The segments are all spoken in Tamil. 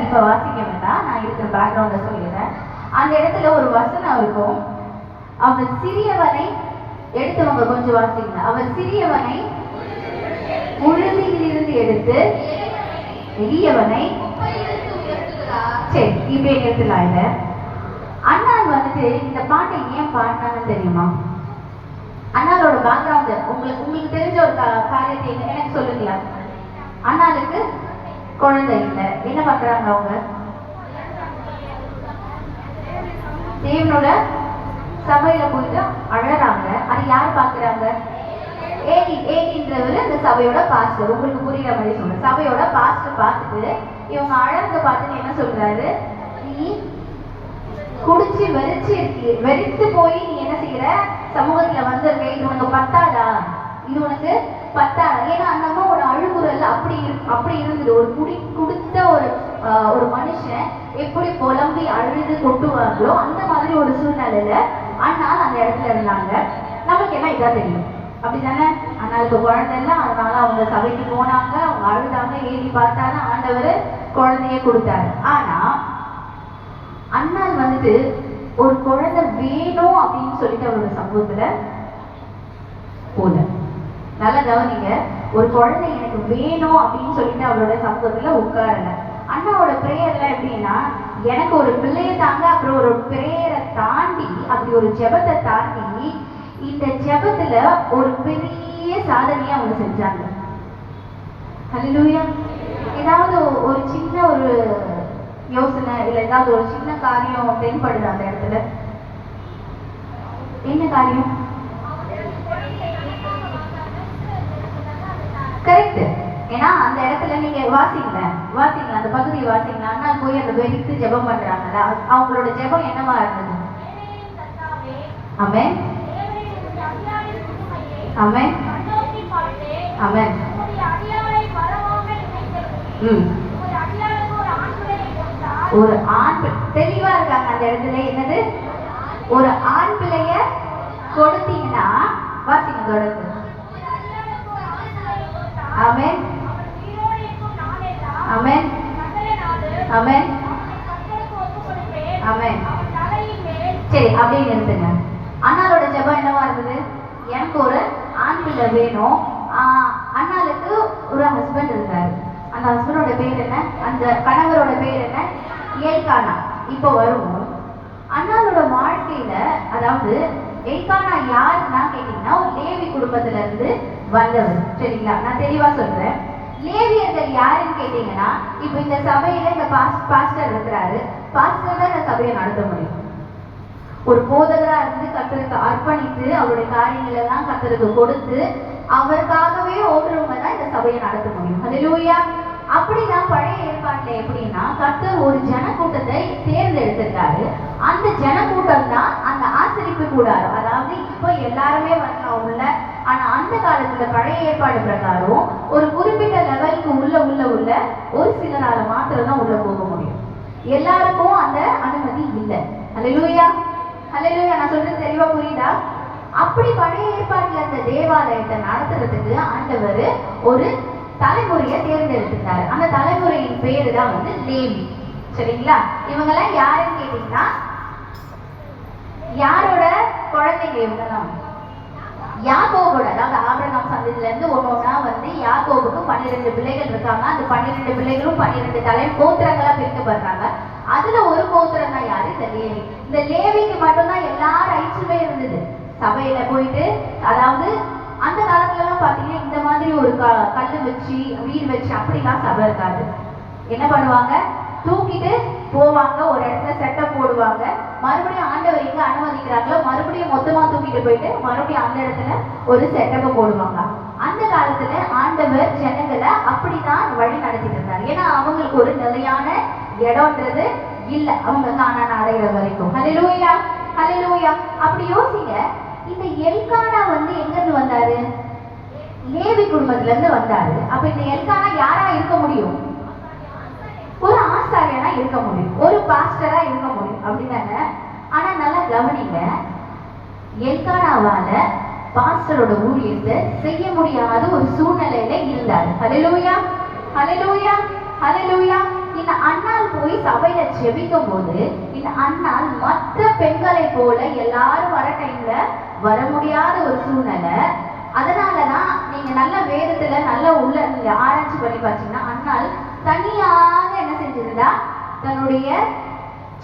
இப்ப வாசிக்க வேண்டாம், நான் இருக்கிற பேக்ரவுண்ட சொல்லிடுறேன். அந்த இடத்துல ஒரு வசனம் இருக்கும், அவர் சிறியவனை எடுத்தவங்க கொஞ்சம் வாசிங்க. அவர் சிறியவனை உழுதியிலிருந்து எடுத்து எளியவனை சரி இப்படியே நிறுத்தலாம். இல்ல அண்ணால் வந்துட்டு இந்த பாட்டை ஏன் பாடினாங்கன்னு தெரியுமா? அண்ணாலோட பேக்ரவுண்ட் உங்களுக்கு தெரிஞ்ச ஒரு காரியத்தை எனக்கு சொல்லுங்களா? அண்ணாளுக்கு குழந்தை இல்லை, என்ன பண்றாங்க அவங்க? தேவனோட சபையில போயிட்டு அழறாங்க. அது யார் பாக்குறாங்க? ஏலின்றவர் அந்த சபையோட பாஸ்டர். உங்களுக்கு புரியுற மாதிரி சொல்றேன். சபையோட பாஸ்டர் பார்த்துட்டு இவங்க அழறத பார்த்துட்டு என்ன சொல்றாரு? நீ குடிச்சு வெறித்து போய் நீ என்ன செய்யற? சமூகத்துல வந்திருக்க, இது உனக்கு பத்தாதா? இது உனக்கு பத்தாதா? ஏன்னா அந்த அம்மா ஒரு அழுகுறல் அப்படி இருந்தது. ஒரு குடுத்த ஒரு மனுஷன் எப்படி புலம்பி அழுது கொட்டுவாங்களோ அந்த மாதிரி ஒரு சூழ்நிலையில அண்ணால் அந்த இடத்துல இருந்தாங்க. நமக்கு என்ன இதா தெரியும், அப்படித்தானே? அண்ணாளுக்கு குழந்தை இல்லை, அதனால அவங்க சபைக்கு போனாங்க, அவங்க அழுதாங்க, ஏறி பார்த்தாங்க, ஆண்டவர் குழந்தைய கொடுத்தாரு. ஆனா அண்ணால் வந்துட்டு ஒரு குழந்தை வேணும் அப்படின்னு சொல்லிட்டு அவரோட சமூகத்துல போல. நல்லா கவனிங்க, ஒரு குழந்தை எனக்கு வேணும் அப்படின்னு சொல்லிட்டு அவரோட சமூகத்துல உட்காரல. அண்ணாவோட பிரேயர்ல எப்படின்னா, எனக்கு ஒரு பிள்ளைய தாங்க, அப்புறம் ஒரு பிரேயரை தாண்டி, அப்படி ஒரு ஜெபத்தை தாண்டி இந்த ஜெபத்துல ஒரு பெரிய சாதனையை அவங்க செஞ்சாங்க. ஹல்லேலூயா. ஏதாவது ஒரு சின்ன ஒரு யோசனை இல்ல ஏதாவது ஒரு சின்ன காரியம் தென்படுது அந்த இடத்துல? என்ன காரியம்? கரெக்ட். ஏன்னா அந்த இடத்துல நீங்க வாசிங்கள அந்த பகுதியை வாசிங்களா? அண்ணா போய் அந்த வெறித்து ஜெபம் பண்றாங்கல்ல, அவங்களோட ஜெபம் என்னவா இருந்தது? ஆமென் ஆமென் ஆமென். ஒரு ஆண் தெளிவா இருக்காங்க அந்த இடத்துல. என்னது? ஒரு ஆண் பிள்ளைய கொடுத்தீங்கன்னா வாசிங்க தொடர்ந்து. ஆமென் ஆமென் ஆமென் ஆமென். சரி அப்படியே நிறுத்துங்க. அண்ணாலோட ஜெபம் என்னவா இருந்தது? எனக்கு ஒரு ஆண் பிள்ளை வேணும். அண்ணாளுக்கு ஒரு ஹஸ்பண்ட் இருந்தாரு. அந்த ஹஸ்பண்டோட பேர் என்ன? அந்த கணவரோட பேர் என்ன? எல்கானா. இப்போ வருவோம் அண்ணாளோட வாழ்க்கையில. அதாவது எல்கானா யாருன்னா கேட்டீங்கன்னா, ஒரு லேவி குடும்பத்துல இருந்து வந்தவர். சரிங்களா? நான் தெளிவா சொல்றேன். லேவியர்கள் யாருன்னு கேட்டீங்கன்னா, இப்போ இந்த சபையில இந்த பாஸ்டர் இருக்கிறாரு. பாஸ்டர் தான் இந்த சபையை நடத்த முடியும். ஒரு போதகரா இருந்து கர்த்தருக்கு அர்ப்பணித்து அவருடைய காரியங்கள் எல்லாம் கர்த்தருக்கு கொடுத்து அவருக்காகவே ஓடுறவங்க தான் இந்த சபையை நடத்த முடியும். ஹல்லேலூயா. அப்படிதான் பழைய ஏற்பாட்டுல எப்படின்னா, கர்த்தர் ஒரு ஜனக்கூட்டத்தை தேர்ந்தெடுத்திருக்காரு. அந்த ஜனக்கூட்டம் தான் அந்த ஆசரிப்பு கூடாரம். அதாவது இப்போ எல்லாருமே வரலாம் உள்ள. ஆனா அந்த காலத்துல பழைய ஏற்பாடு பிரகாரம் ஒரு குறிப்பிட்ட லெவலுக்கு உள்ள ஒரு சிலரால மாத்திரம் தான் உள்ள போக முடியும். எல்லாருக்கும் அந்த அனுமதி இல்லை. ஹல்லேலூயா ஹல்லேலூயா. நான் சொல்றது தெளிவா புரியுதா? அப்படி பழைய ஏற்பாட்டுல அந்த தேவாலயத்தை நடத்துறதுக்கு ஆண்டவர் ஒரு தலைமுறையை தேர்ந்தெடுத்துட்டாரு. அந்த தலைமுறையின் பேரு தான் வந்து லேவி. சரிங்களா? இவங்க எல்லாம் யாருன்னு கேட்டீங்கன்னா, யாரோட குழந்தைங்க இவங்கெல்லாம்? யாக்கோபோட. அதாவது ஆபிரகாம் சந்ததியில இருந்து ஒன்னொன்னா வந்து யாக்கோபுக்கு 12 பிள்ளைகள் இருக்காங்க. அந்த 12 பிள்ளைகளும் 12 கோத்திரங்களா பிரிக்கப்படுறாங்க. அதுல ஒரு கோத்திரம் தான் யாரு? இந்த லேவி. இந்த லேவிக்கு மட்டும்தான் எல்லா ரைட்ஸுமே இருந்தது சபையில போயிட்டு. அதாவது அந்த காலத்துல எல்லாம் பாத்தீங்கன்னா இந்த மாதிரி ஒரு கல்லு வச்சு வீடு வச்சு அப்படிலாம் சபை இருக்காது. என்ன பண்ணுவாங்க? தூக்கிட்டு போவாங்க, ஒரு இடத்துல செட்டப் போடுவாங்க. மறுபடியும் ஆண்டவர் எங்க அனுமதிக்கிறாங்களோ மறுபடியும் மொத்தமா தூக்கிட்டு போயிட்டு மறுபடியும் அந்த இடத்துல ஒரு செட்டப்பை போடுவாங்க. அந்த காலத்துல ஆண்டவர் ஜனங்களை அப்படிதான் வழி நடத்திட்டு இருந்தாரு. ஏன்னா அவங்களுக்கு ஒரு நிலையான இடம்ன்றது இல்ல, அவங்க கானான் அடைகிற வரைக்கும். ஹல்லேலூயா ஹல்லேலூயா. அப்படி யோசிங்க, இந்த எல்கானா வந்து எங்க இருந்து வந்தாரு? லேவி குடும்பத்துல இருந்து வந்தாரு. அப்ப இந்த எல்கானா யாரா இருக்க முடியும்? ஒரு ஆசாரியனா இருக்க முடியும், ஒரு பாஸ்டரா இருக்க முடியும், அப்படிதானே? ஆனா நல்லா கவனிங்க, எல்கானாவால பாஸ்டரோட ஊழியத்தை செய்ய முடியாத ஒரு சூழ்நிலையில இருந்தாரு. ஹல்லேலூயா ஹல்லேலூயா ஹல்லேலூயா. இந்த அண்ணால் போய் சபையில ஜெபிக்கும் போது இந்த அண்ணால் மற்ற பெண்களை போல எல்லாரும் வர டைம்ல வர முடியாத ஒரு சூழ்நிலை. அதனாலதான் நீங்க நல்ல வேதத்துல நல்ல உள்ள நீங்க ஆராய்ச்சி பண்ணி பார்த்தீங்கன்னா அண்ணால் தனியாக என்ன செஞ்சிருந்தா தன்னுடைய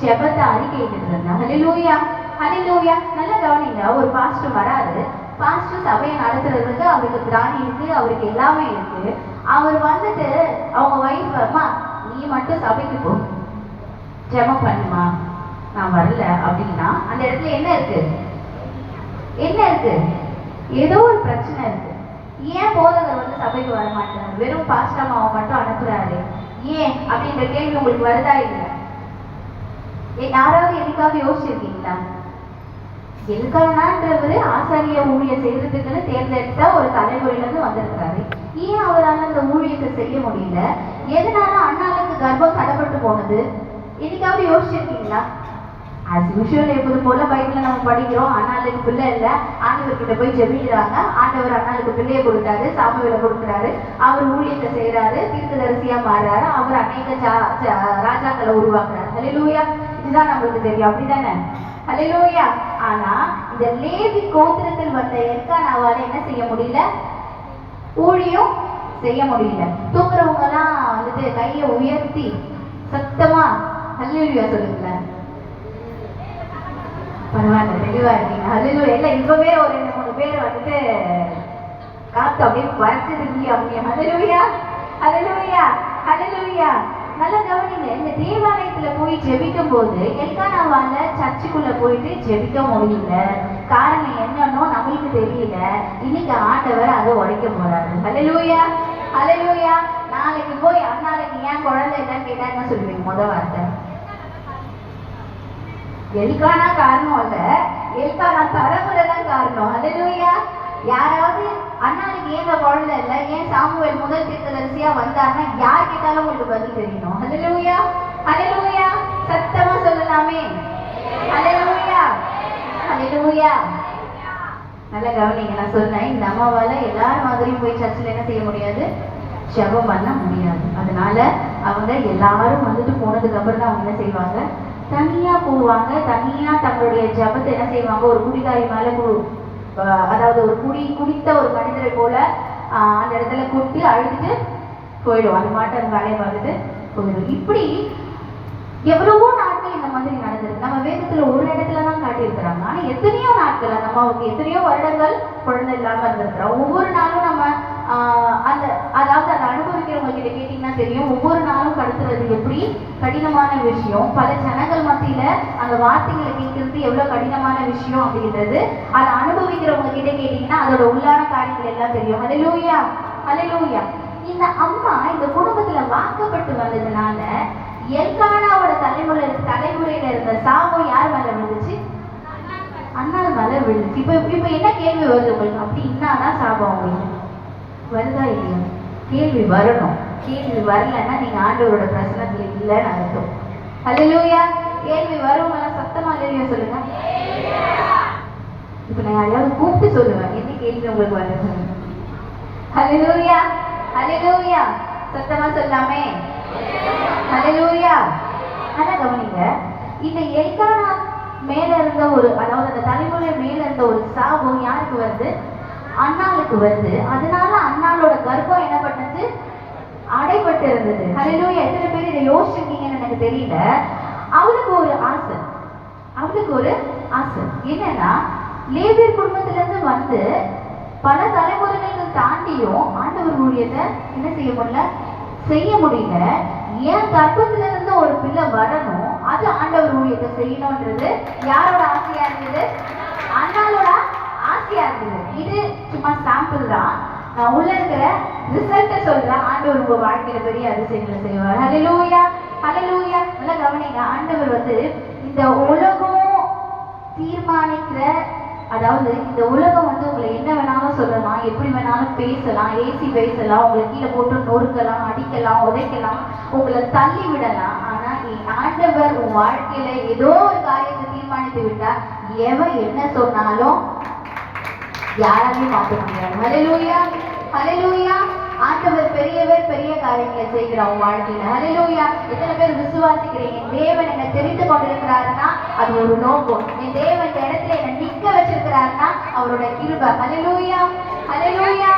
ஜெபத்தை அறிக்கையிட்டு இருந்தா. ஹல்லேலூயா, ஹல்லேலூயா. நல்லா கவனிங்க, ஒரு பாஸ்டர் வராது, பாஸ்டர் சபையை நடத்துறதுக்கு அவருக்கு திராணி இருக்கு, அவருக்கு எல்லாமே இருக்கு. அவர் வந்துட்டு அவங்க வைஃப், அம்மா நீ மட்டும் சபைக்கு போ, ஜெபம் பண்ணுமா, நான் வரல அப்படின்னா அந்த இடத்துல என்ன இருக்கு? என்ன இருக்கு? ஏதோ ஒரு பிரச்சனை இருக்கு. ஏன் போதகர் வந்து சபைக்கு வர மாட்டாரு, வெறும் பாஸ்டமாவை மட்டும் அனுப்புறாரு ஏன் அப்படின்ற கேள்வி உங்களுக்கு வருதா இல்லையா? யாராவது எதுக்காவது யோசிச்சிருக்கீங்களா? எதுக்காகனான்றவரு ஆசாரிய ஊழியம் செய்யறதுக்குன்னு தேர்ந்தெடுத்த ஒரு தலைமுறையில இருந்து வந்திருக்காரு. ஏன் அவரால் அந்த ஊழியத்தை செய்ய முடியல? எதனால அண்ணாளுக்கு கர்ப்பம் தடைப்பட்டு போனது? என்னைக்காவது யோசிச்சிருக்கீங்களா? as usual எப்போது போல பைபிள்ல நம்ம படிக்கிறோம், அண்ணாளுக்கு பிள்ளை இல்லை, ஆண்டவர்கிட்ட போய் ஜெபிக்கிறாங்க, ஆண்டவர் அண்ணாளுக்கு பிள்ளையை கொடுத்தாரு, சாமுவேலை கொடுக்குறாரு, அவர் ஊழியத்தை செய்யறாரு, தீர்க்கதரிசியா மாறுறாரு, அவர் அநேக ராஜாக்களை உருவாக்குறாரு. ஹல்லேலூயா. இதுதான் நம்மளுக்கு தெரியும், அப்படிதானே? ஹல்லேலூயா. ஆனா இந்த லேவி கோத்திரத்தில் வந்த எல்கானாவால என்ன செய்ய முடியல? ஊழியம் செய்ய முடியல. தூங்குறவங்க எல்லாம் வந்துட்டு கையை உயர்த்தி சத்தமா ஹல்லேலூயா சொல்லுங்களேன். பரவாயில்ல, தெளிவா இருக்கீங்க. ஹல்லேலூயா. இல்ல இப்பவே ஒரு 2-3 பேர் வந்துட்டு காத்து அப்படியே பறக்குது அப்படியே. ஹல்லேலூயா, ஹல்லேலூயா, ஹல்லேலூயா. நல்லா கவனிங்க, இந்த தேவாலயத்துல போய் ஜெபிக்கும் போது எல்கானாவால சர்ச்சுக்குள்ள போயிட்டு ஜெபிக்க முடியல. காரணம் என்னன்னோ நம்மளுக்கு தெரியல. இன்னைக்கு ஆண்டவர் அதை உடைக்க போறாரு. ஹல்லேலூயா, ஹல்லேலூயா. நாளைக்கு போய் அண்ணாளைக்கு ஏன் குழந்தை இல்லைன்னு கேட்டா என்ன சொல்லுவீங்க? முத வார்த்தை எல்கானா காரணம் இல்ல, எல்கானா தலைமுறை தான் காரணம். ஹல்லேலூயா. யாராவது அண்ணாளுக்கு ஏன் குழந்தை இல்லை, ஏன் சாமுவேல் முதல் தீர்க்கதரிசியா வந்தாருன்னா யார் கேட்டாலும் உங்களுக்கு பதில் தெரியணும். ஹல்லேலூயா, ஹல்லேலூயா. சத்தமா சொல்லலாமே. ஹல்லேலூயா, ஹல்லேலூயா. நல்லா கவனிங்க, நான் சொன்னேன் இந்த அம்மாவால எல்லாரும் மாதிரியும் போய் சர்ச்சில் என்ன செய்ய முடியாது, ஜெபம் பண்ண முடியாது. அதனால அவங்க எல்லாரும் வந்துட்டு போனதுக்கு அப்புறம் தான் அவங்க என்ன செய்வாங்க, தனியா போவாங்க. தனியா தங்களுடைய ஜெபத்தை என்ன செய்வாங்க, ஒரு குடிகாரி மேல அதாவது ஒரு குடித்த ஒரு மனிதரை போல அந்த இடத்துல கூட்டி அழுதுட்டு போயிடும். அது மாட்டு அந்த வேலையை பார்த்துட்டு போயிடும். இப்படி எவ்வளவோ நாட்கள் இந்த மாதிரி நடந்திருக்கு. நம்ம வேதத்துல ஒரு இடத்துல தான் காட்டியிருக்கிறாங்க. ஆனா எத்தனையோ நாட்கள் அந்த அம்மாவுக்கு எத்தனையோ வருடங்கள் குழந்தை இல்லாம இருந்திருக்கிறோம். ஒவ்வொரு நாளும் நம்ம அந்த அதாவது அதை அனுபவிக்கிறவங்க கிட்ட கேட்டீங்கன்னா தெரியும், ஒவ்வொரு நாளும் கடத்துறது எப்படி கடினமான விஷயம். பல ஜனங்கள் மத்தியில அந்த வார்த்தைகளை கேட்கறது எவ்வளவு கடினமான விஷயம் அப்படின்றது அதை அனுபவிக்கிறவங்க கிட்ட கேட்டீங்கன்னா அதோட உள்ளான காரியங்கள் எல்லாம் தெரியும். ஹல்லேலூயா, ஹல்லேலூயா. இந்த அம்மா இந்த குடும்பத்துல வாக்கப்பட்டு வந்ததுனால எல்கானாவோட தலைமுறையில இருந்த சாபம் யார் மேல விழுந்துச்சு? அண்ணாள் மேல விழுந்துச்சு. இப்ப என்ன கேள்வி வருது உங்களுக்கு? அப்படி இன்னாதான் சாபம் உங்களுக்கு வருதா இல்லையா? கேள்வி வரணும். கேள்வி வரலன்னா நீங்க ஆண்டவரோட பிரசனத்துல இல்லைன்னு அர்த்தம். ஹல்லேலூயா. கேள்வி வருவங்களா சத்தமா ஹல்லேலூயா சொல்லுங்க. இப்ப நான் யாரையாவது கூப்பிட்டு சொல்லுவேன், என்ன கேள்வி உங்களுக்கு வருது? ஹல்லேலூயா, ஹல்லேலூயா. சத்தமா சொல்லாமே. ஹல்லேலூயா. ஆனா கவனிங்க, இந்த எல்கானா மேல இருந்த ஒரு அதாவது அந்த தலைமுறை மேல இருந்த ஒரு சாபம் யாருக்கு வருது? அண்ணாளுக்கு வருது. அதனால அண்ணாளோட கர்ப்பம் என்ன பண்ணுச்சு? அடைபட்டு இருந்தது. ஹல்லேலூயா. எத்தனை பேர் இதை யோசிச்சிருக்கீங்கன்னு எனக்கு தெரியல. அவளுக்கு ஒரு ஆசை, அவளுக்கு ஒரு ஆசை என்னன்னா, லேவியர் குடும்பத்துல இருந்து வந்து பல தலைமுறைகளுக்கு தாண்டியும் ஆண்டவர் ஊழியத்தை என்ன செய்ய முடியல. ஏன் கர்ப்பத்துல இருந்து ஒரு பிள்ளை வரணும், அது ஆண்டவர் ஊழியத்தை செய்யணும்ன்றது யாரோட ஆசையா இருந்தது? அண்ணாளோட ஆசையா இருந்தது. இது சும்மா சாம்பிள் தான். நான் உள்ள இருக்கிற ரிசல்ட்டை சொல்றேன். ஆண்டவர் உங்க வாழ்க்கையில பெரிய அதிசயங்களை செய்வார். ஹல்லேலூயா, ஹல்லேலூயா. நல்லா கவனிங்க, ஆண்டவர் வந்து இந்த உலகம் தீர்மானிக்கிற, அதாவது இந்த உலகம் வந்து உங்களை என்ன வேணாலும் சொல்லலாம், எப்படி வேணாலும் பேசலாம், ஏசி பேசலாம், உங்களை கீழே போட்டு நொறுக்கலாம், அடிக்கலாம், உதைக்கலாம், உங்களை தள்ளி விடலாம். ஆனா ஆண்டவர் உன் வாழ்க்கையில ஏதோ ஒரு காரியத்தை தீர்மானித்து விட்டா எவன் என்ன சொன்னாலும் யாராலையும் மாற்ற முடியாது. ஹல்லேலூயா, ஹல்லேலூயா. ஆண்டவர் பெரியவர், பெரிய காரியங்களை செய்கிறார் உன் வாழ்க்கையில. ஹல்லேலூயா. எத்தனை பேர் விசுவாசிக்கிறீங்க? தேவன் என்னை தெரிந்து கொண்டிருக்கிறாருன்னா அது ஒரு நோக்கம். என் தேவன் இந்த இடத்துல என்னை நிக்க வச்சிருக்கிறாருன்னா அவரோட கிருபை. ஹல்லேலூயா, ஹல்லேலூயா.